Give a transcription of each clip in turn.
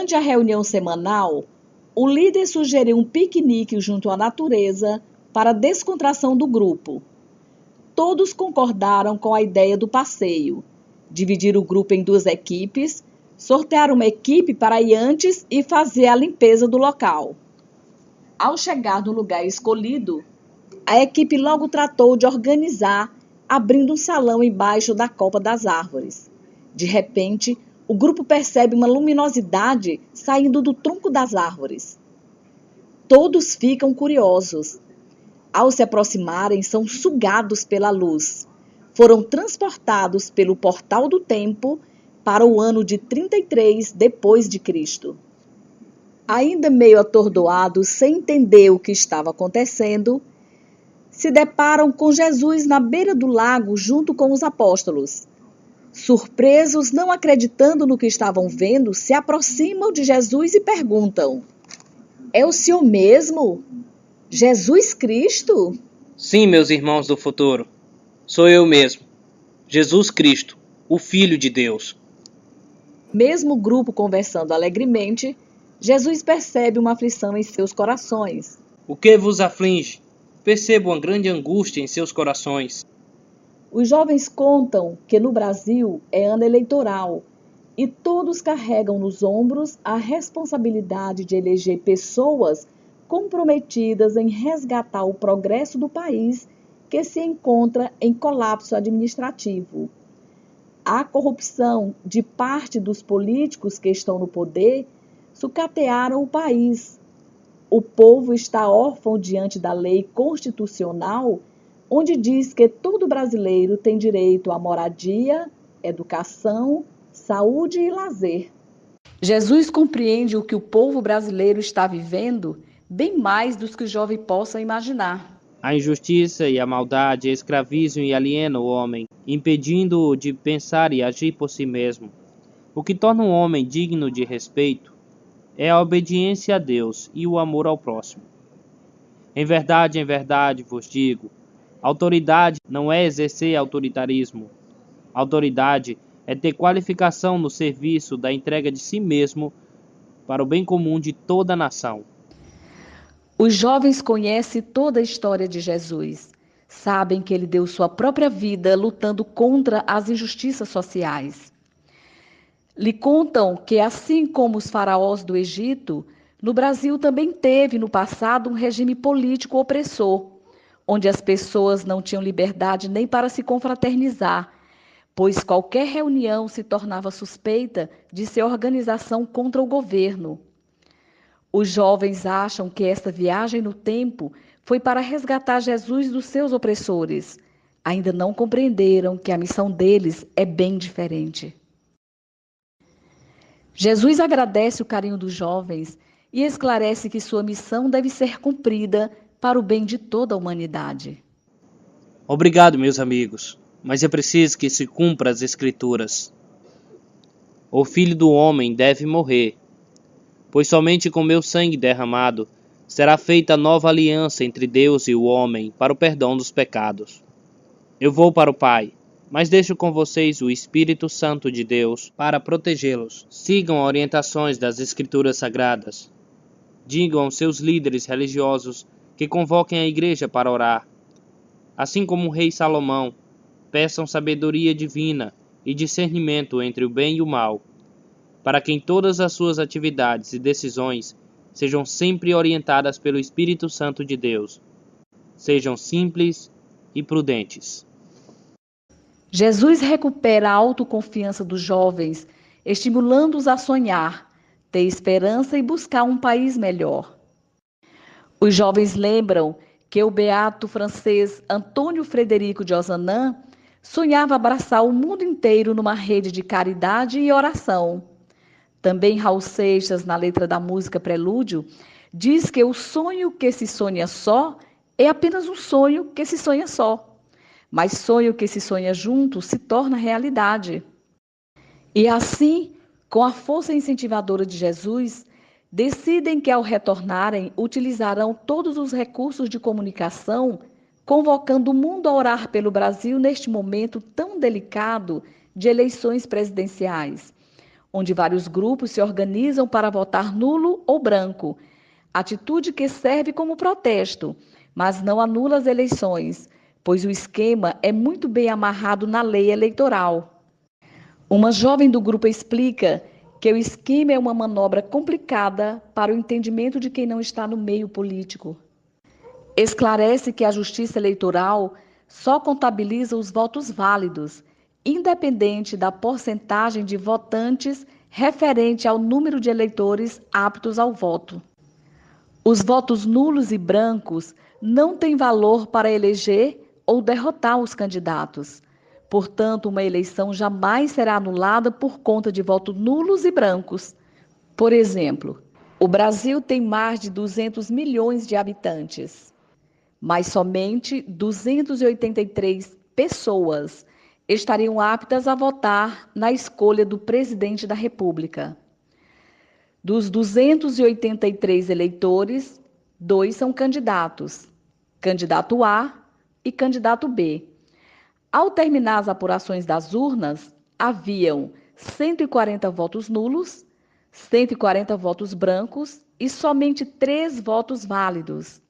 Durante a reunião semanal, o líder sugeriu um piquenique junto à natureza para a descontração do grupo. Todos concordaram com a ideia do passeio, dividir o grupo em 2 equipes, sortear uma equipe para ir antes e fazer a limpeza do local. Ao chegar no lugar escolhido, a equipe logo tratou de organizar, abrindo um salão embaixo da copa das árvores. De repente, o grupo percebe uma luminosidade saindo do tronco das árvores. Todos ficam curiosos. Ao se aproximarem, são sugados pela luz. Foram transportados pelo portal do tempo para o ano de 33 depois de Cristo. Ainda meio atordoados, sem entender o que estava acontecendo, se deparam com Jesus na beira do lago junto com os apóstolos. Surpresos, não acreditando no que estavam vendo, se aproximam de Jesus e perguntam: "É o Senhor mesmo? Jesus Cristo?" Sim, meus irmãos do futuro, sou eu mesmo, Jesus Cristo, o Filho de Deus. Mesmo o grupo conversando alegremente, Jesus percebe uma aflição em seus corações. O que vos aflige? Percebo uma grande angústia em seus corações. Os jovens contam que no Brasil é ano eleitoral e todos carregam nos ombros a responsabilidade de eleger pessoas comprometidas em resgatar o progresso do país que se encontra em colapso administrativo. A corrupção de parte dos políticos que estão no poder sucatearam o país. O povo está órfão diante da lei constitucional, onde diz que todo brasileiro tem direito à moradia, educação, saúde e lazer. Jesus compreende o que o povo brasileiro está vivendo bem mais do que o jovem possa imaginar. A injustiça e a maldade escravizam e alienam o homem, impedindo-o de pensar e agir por si mesmo. O que torna um homem digno de respeito é a obediência a Deus e o amor ao próximo. Em verdade vos digo, autoridade não é exercer autoritarismo. Autoridade é ter qualificação no serviço da entrega de si mesmo para o bem comum de toda a nação. Os jovens conhecem toda a história de Jesus. Sabem que ele deu sua própria vida lutando contra as injustiças sociais. Lhe contam que, assim como os faraós do Egito, no Brasil também teve no passado um regime político opressor, onde as pessoas não tinham liberdade nem para se confraternizar, pois qualquer reunião se tornava suspeita de ser organização contra o governo. Os jovens acham que esta viagem no tempo foi para resgatar Jesus dos seus opressores. Ainda não compreenderam que a missão deles é bem diferente. Jesus agradece o carinho dos jovens e esclarece que sua missão deve ser cumprida para o bem de toda a humanidade. Obrigado, meus amigos, mas é preciso que se cumpra as Escrituras. O Filho do Homem deve morrer, pois somente com meu sangue derramado será feita a nova aliança entre Deus e o homem para o perdão dos pecados. Eu vou para o Pai, mas deixo com vocês o Espírito Santo de Deus para protegê-los. Sigam as orientações das Escrituras Sagradas. Digam aos seus líderes religiosos que convoquem a igreja para orar. Assim como o rei Salomão, peçam sabedoria divina e discernimento entre o bem e o mal, para que em todas as suas atividades e decisões sejam sempre orientadas pelo Espírito Santo de Deus. Sejam simples e prudentes. Jesus recupera a autoconfiança dos jovens, estimulando-os a sonhar, ter esperança e buscar um país melhor. Os jovens lembram que o beato francês Antônio Frederico de Ozanam sonhava abraçar o mundo inteiro numa rede de caridade e oração. Também Raul Seixas, na letra da música Prelúdio, diz que o sonho que se sonha só é apenas um sonho que se sonha só. Mas sonho que se sonha junto se torna realidade. E assim, com a força incentivadora de Jesus, decidem que ao retornarem utilizarão todos os recursos de comunicação, convocando o mundo a orar pelo Brasil neste momento tão delicado de eleições presidenciais, onde vários grupos se organizam para votar nulo ou branco, atitude que serve como protesto, mas não anula as eleições, pois o esquema é muito bem amarrado na lei eleitoral. Uma jovem do grupo explica que o esquema é uma manobra complicada para o entendimento de quem não está no meio político. Esclarece que a Justiça Eleitoral só contabiliza os votos válidos, independente da porcentagem de votantes referente ao número de eleitores aptos ao voto. Os votos nulos e brancos não têm valor para eleger ou derrotar os candidatos. Portanto, uma eleição jamais será anulada por conta de votos nulos e brancos. Por exemplo, o Brasil tem mais de 200 milhões de habitantes, mas somente 283 pessoas estariam aptas a votar na escolha do presidente da República. Dos 283 eleitores, 2 são candidatos, candidato A e candidato B. Ao terminar as apurações das urnas, haviam 140 votos nulos, 140 votos brancos e somente 3 votos válidos.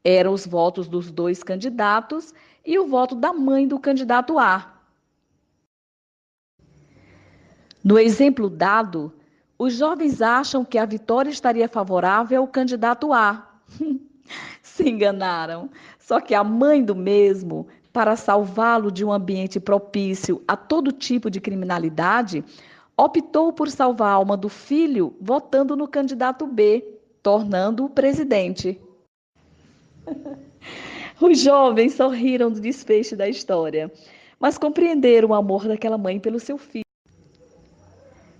Eram os votos dos 2 candidatos e o voto da mãe do candidato A. No exemplo dado, os jovens acham que a vitória estaria favorável ao candidato A. Se enganaram. Só que a mãe do mesmo, para salvá-lo de um ambiente propício a todo tipo de criminalidade, optou por salvar a alma do filho votando no candidato B, tornando-o presidente. Os jovens sorriram do desfecho da história, mas compreenderam o amor daquela mãe pelo seu filho.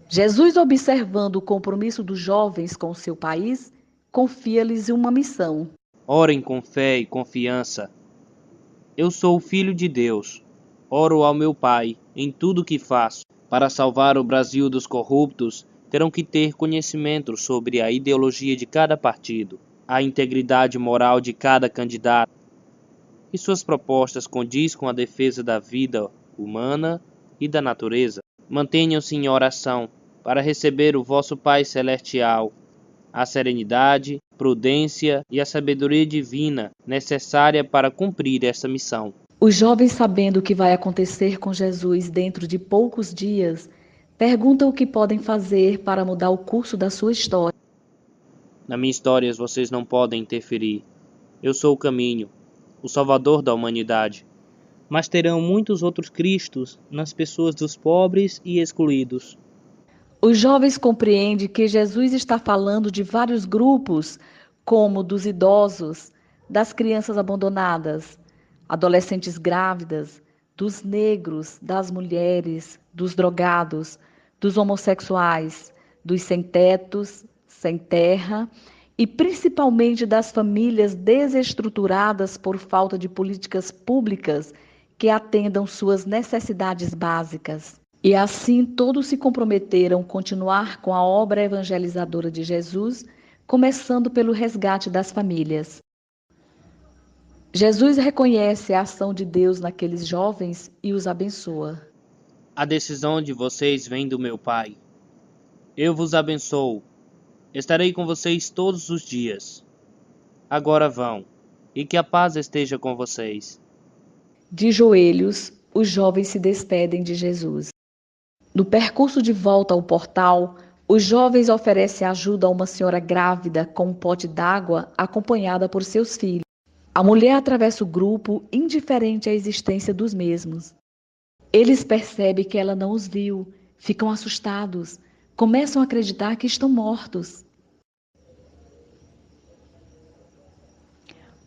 Jesus, observando o compromisso dos jovens com o seu país, confia-lhes uma missão. Orem com fé e confiança. Eu sou o Filho de Deus. Oro ao meu Pai em tudo o que faço. Para salvar o Brasil dos corruptos, terão que ter conhecimento sobre a ideologia de cada partido, a integridade moral de cada candidato, e suas propostas condiz com a defesa da vida humana e da natureza. Mantenham-se em oração para receber o vosso Pai Celestial, a serenidade, prudência e a sabedoria divina necessária para cumprir esta missão. Os jovens, sabendo o que vai acontecer com Jesus dentro de poucos dias, perguntam o que podem fazer para mudar o curso da sua história. Na minha história vocês não podem interferir. Eu sou o caminho, o Salvador da humanidade. Mas terão muitos outros Cristos nas pessoas dos pobres e excluídos. Os jovens compreendem que Jesus está falando de vários grupos, como dos idosos, das crianças abandonadas, adolescentes grávidas, dos negros, das mulheres, dos drogados, dos homossexuais, dos sem-tetos, sem terra e principalmente das famílias desestruturadas por falta de políticas públicas que atendam suas necessidades básicas. E assim todos se comprometeram a continuar com a obra evangelizadora de Jesus, começando pelo resgate das famílias. Jesus reconhece a ação de Deus naqueles jovens e os abençoa. A decisão de vocês vem do meu Pai. Eu vos abençoo. Estarei com vocês todos os dias. Agora vão, e que a paz esteja com vocês. De joelhos, os jovens se despedem de Jesus. No percurso de volta ao portal, os jovens oferecem ajuda a uma senhora grávida com um pote d'água acompanhada por seus filhos. A mulher atravessa o grupo, indiferente à existência dos mesmos. Eles percebem que ela não os viu, ficam assustados, começam a acreditar que estão mortos.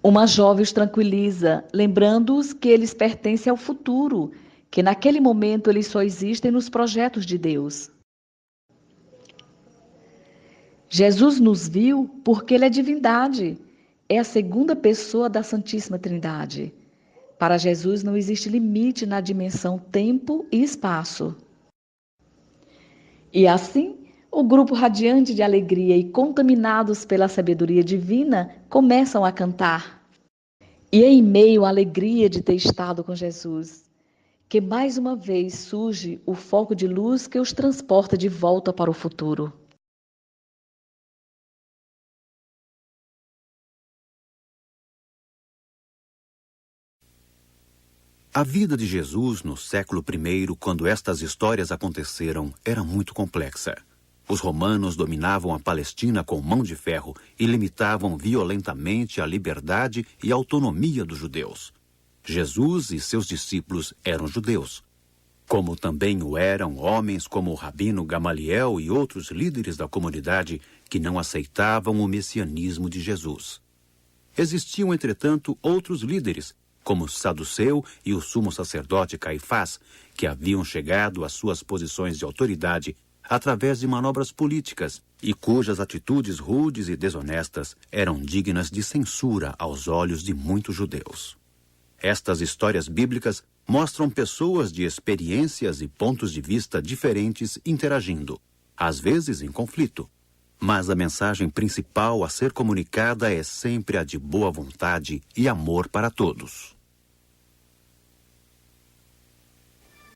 Uma jovem os tranquiliza, lembrando-os que eles pertencem ao futuro, que naquele momento eles só existem nos projetos de Deus. Jesus nos viu porque Ele é divindade, é a segunda pessoa da Santíssima Trindade. Para Jesus não existe limite na dimensão tempo e espaço. E assim, o grupo radiante de alegria e contaminados pela sabedoria divina começam a cantar. E em meio à alegria de ter estado com Jesus, que mais uma vez surge o foco de luz que os transporta de volta para o futuro. A vida de Jesus no século I, quando estas histórias aconteceram, era muito complexa. Os romanos dominavam a Palestina com mão de ferro e limitavam violentamente a liberdade e autonomia dos judeus. Jesus e seus discípulos eram judeus, como também o eram homens como o rabino Gamaliel e outros líderes da comunidade que não aceitavam o messianismo de Jesus. Existiam, entretanto, outros líderes, como Saduceu e o sumo sacerdote Caifás, que haviam chegado às suas posições de autoridade através de manobras políticas e cujas atitudes rudes e desonestas eram dignas de censura aos olhos de muitos judeus. Estas histórias bíblicas mostram pessoas de experiências e pontos de vista diferentes interagindo, às vezes em conflito. Mas a mensagem principal a ser comunicada é sempre a de boa vontade e amor para todos.